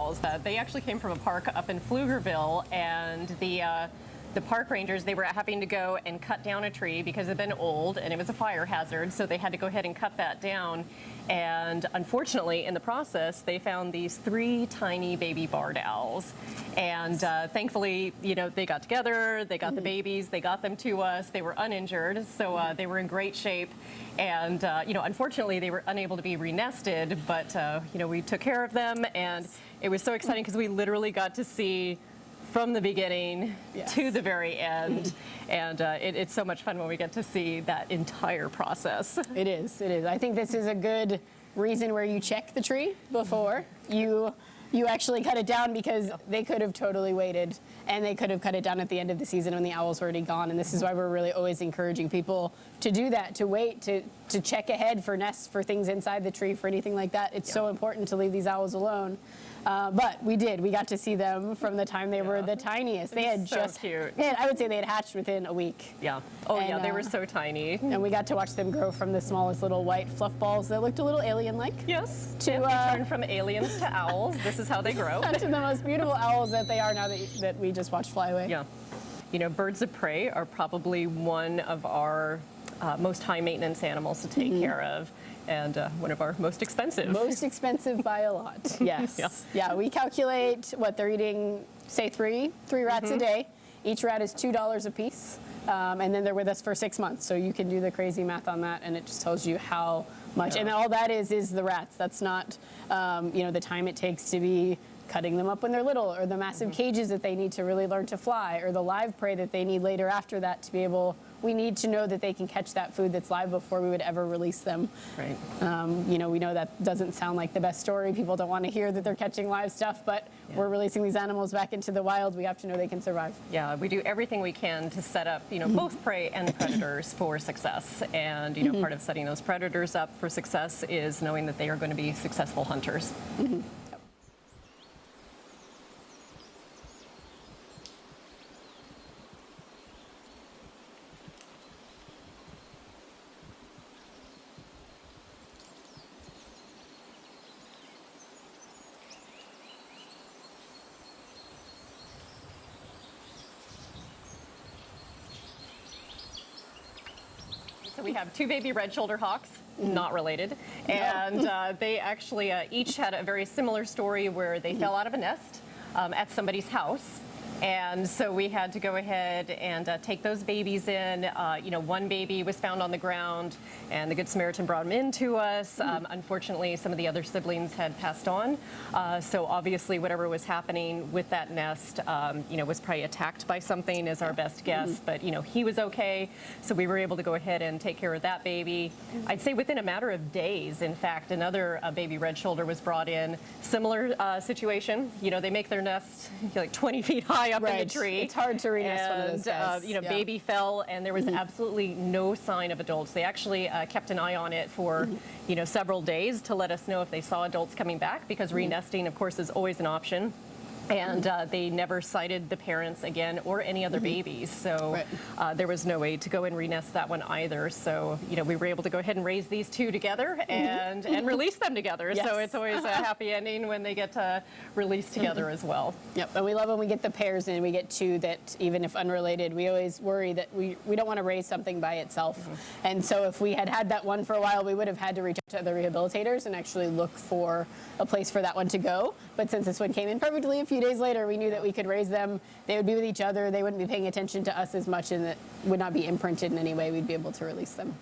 owls. They actually came from a park up in Pflugerville, and the park rangers, they were having to go and cut down a tree because it had been old and it was a fire hazard, so they had to go ahead and cut that down. And unfortunately, in the process, they found these 3 tiny baby barred owls. And thankfully, they got together, they got the babies, they got them to us, they were uninjured, so they were in great shape. And, unfortunately, they were unable to be renested, but, we took care of them, and it was so exciting because we literally got to see from the beginning to the very end, and it's so much fun when we get to see that entire process. It is. I think this is a good reason where you check the tree before you actually cut it down, because they could have totally waited, and they could have cut it down at the end of the season when the owl's already gone. And this is why we're really always encouraging people to do that, to wait, to check ahead for nests, for things inside the tree, for anything like that. It's so important to leave these owls alone. But we got to see them from the time they were the tiniest. They had so cute. I would say they had hatched within a week. Yeah. Oh, and, they were so tiny. And we got to watch them grow from the smallest little white fluff balls that looked a little alien-like. Yes. To they turned from aliens to owls. This is how they grow. To the most beautiful owls that they are now that we just watched fly away. Yeah. Birds of prey are probably one of our most high maintenance animals to take care of. And one of our most expensive. Most expensive by a lot, yes. Yeah, we calculate what they're eating, say three rats a day. Each rat is $2 a piece, and then they're with us for 6 months. So you can do the crazy math on that, and it just tells you how much. And all that is the rats. That's not, the time it takes to be cutting them up when they're little, or the massive cages that they need to really learn to fly, or the live prey that they need later after that to be able. We need to know that they can catch that food that's live before we would ever release them. Right. We know that doesn't sound like the best story. People don't want to hear that they're catching live stuff, but we're releasing these animals back into the wild. We have to know they can survive. Yeah, we do everything we can to set up, both prey and predators for success. And, part of setting those predators up for success is knowing that they are going to be successful hunters. So we have 2 baby red-shouldered hawks, not related, and they actually each had a very similar story where they fell out of a nest at somebody's house. And so we had to go ahead and take those babies in. One baby was found on the ground, and the Good Samaritan brought him in to us. Unfortunately, some of the other siblings had passed on. So obviously, whatever was happening with that nest, was probably attacked by something, is our best guess. But, he was okay. So we were able to go ahead and take care of that baby. I'd say within a matter of days, in fact, another baby red shoulder was brought in. Similar situation. They make their nest like 20 feet high up in the tree. It's hard to re-nest one of those guys. Baby fell, and there was absolutely no sign of adults. They actually kept an eye on it for, several days to let us know if they saw adults coming back, because re-nesting, of course, is always an option. And they never sighted the parents again or any other babies. So there was no way to go and re-nest that one either. So, we were able to go ahead and raise these 2 together and release them together. Yes. So it's always a happy ending when they get to release together as well. Yep, and we love when we get the pairs in. We get 2 that, even if unrelated, we always worry that we don't want to raise something by itself. And so if we had that one for a while, we would have had to reach out to other rehabilitators and actually look for a place for that one to go. But since this one came in perfectly a few days later, we knew that we could raise them. They would be with each other. They wouldn't be paying attention to us as much, and it would not be imprinted in any way. We'd be able to release them.